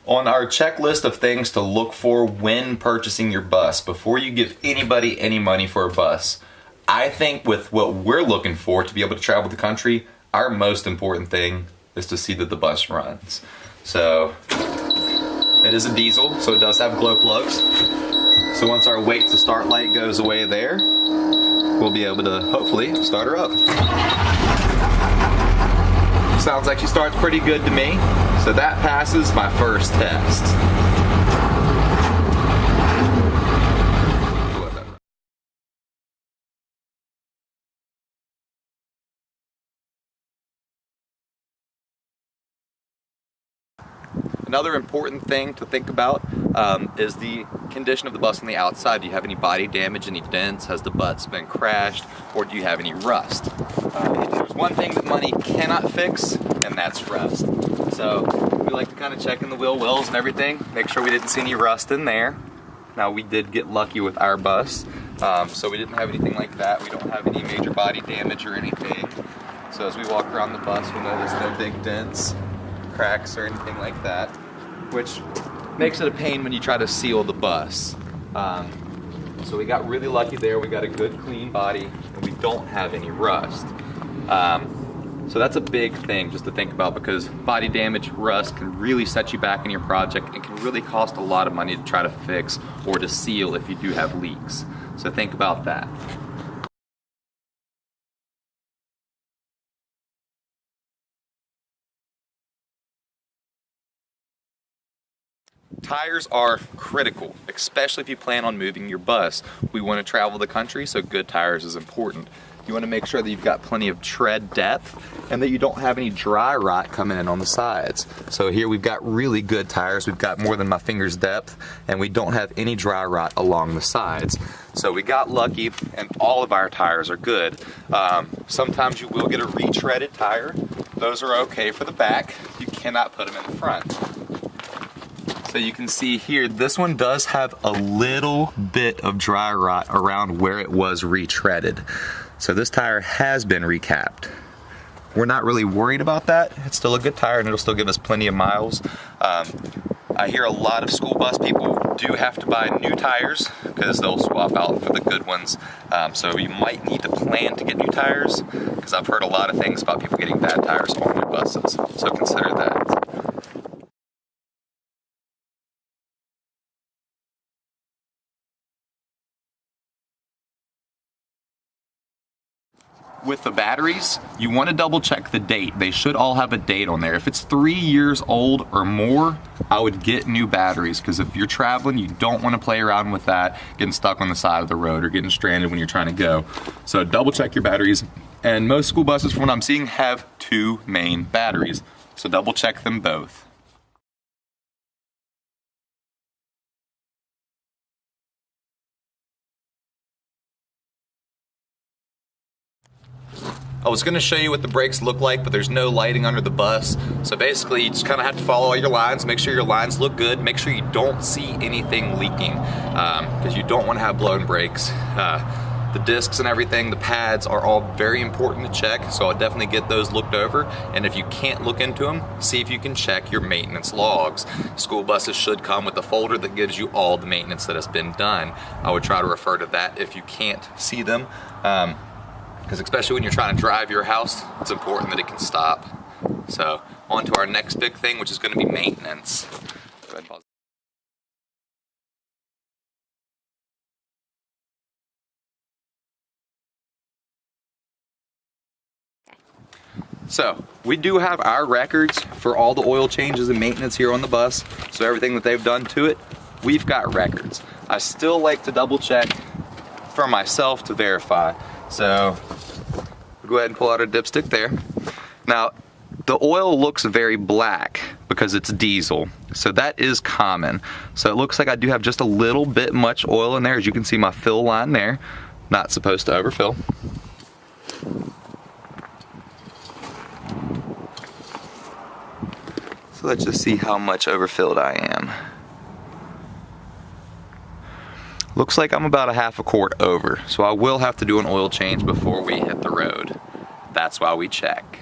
On our checklist of things to look for when purchasing your bus, before you give anybody any money for a bus, I think with what we're looking for to be able to travel the country, our most important thing is to see that the bus runs. So it is a diesel, so it does have glow plugs. So once our wait to start light goes away there, we'll be able to hopefully start her up. Sounds like she starts pretty good to me. So that passes my first test. Another important thing to think about is the condition of the bus on the outside. Do you have any body damage, any dents? Has the bus been crashed? Or do you have any rust? There's one thing that money cannot fix, and that's rust. So we like to kind of check in the wheel wells and everything, make sure we didn't see any rust in there. Now we did get lucky with our bus, so we didn't have anything like that. We don't have any major body damage or anything. So as we walk around the bus, we'll notice no big dents, cracks, or anything like that, which makes it a pain when you try to seal the bus. So we got really lucky there. We got a good clean body and we don't have any rust. So that's a big thing just to think about, because body damage, rust can really set you back in your project and can really cost a lot of money to try to fix or to seal if you do have leaks. So think about that. Tires are critical, especially if you plan on moving your bus. We want to travel the country, so good tires is important. You want to make sure that you've got plenty of tread depth and that you don't have any dry rot coming in on the sides. So here we've got really good tires. We've got more than my finger's depth and we don't have any dry rot along the sides. So we got lucky and all of our tires are good. Sometimes you will get a retreaded tire. Those are okay for the back. You cannot put them in the front. So you can see here, this one does have a little bit of dry rot around where it was retreaded. So this tire has been recapped. We're not really worried about that. It's still a good tire and it'll still give us plenty of miles. I hear a lot of school bus people do have to buy new tires because they'll swap out for the good ones. So you might need to plan to get new tires, because I've heard a lot of things about people getting bad tires on their buses. So consider that. With the batteries, you want to double check the date. They should all have a date on there. If it's 3 years old or more, I would get new batteries, because if you're traveling, you don't want to play around with that, getting stuck on the side of the road or getting stranded when you're trying to go. So double check your batteries. And most school buses, from what I'm seeing, have 2 main batteries. So double check them both. I was going to show you what the brakes look like, but there's no lighting under the bus. So basically you just kind of have to follow all your lines, make sure your lines look good, make sure you don't see anything leaking, because you don't want to have blown brakes. The discs and everything, the pads are all very important to check, so I'll definitely get those looked over. And if you can't look into them, see if you can check your maintenance logs. School buses should come with a folder that gives you all the maintenance that has been done. I would try to refer to that if you can't see them. Because especially when you're trying to drive your house, it's important that it can stop. So on to our next big thing, which is going to be maintenance. Go ahead and pause. So we do have our records for all the oil changes and maintenance here on the bus. So everything that they've done to it, we've got records. I still like to double check for myself to verify. So we'll go ahead and pull out our dipstick there. Now, the oil looks very black because it's diesel, so that is common. So it looks like I do have just a little bit much oil in there. As you can see, my fill line there, not supposed to overfill. So let's just see how much overfilled I am. Looks like I'm about a half a quart over, so I will have to do an oil change before we hit the road. That's why we check.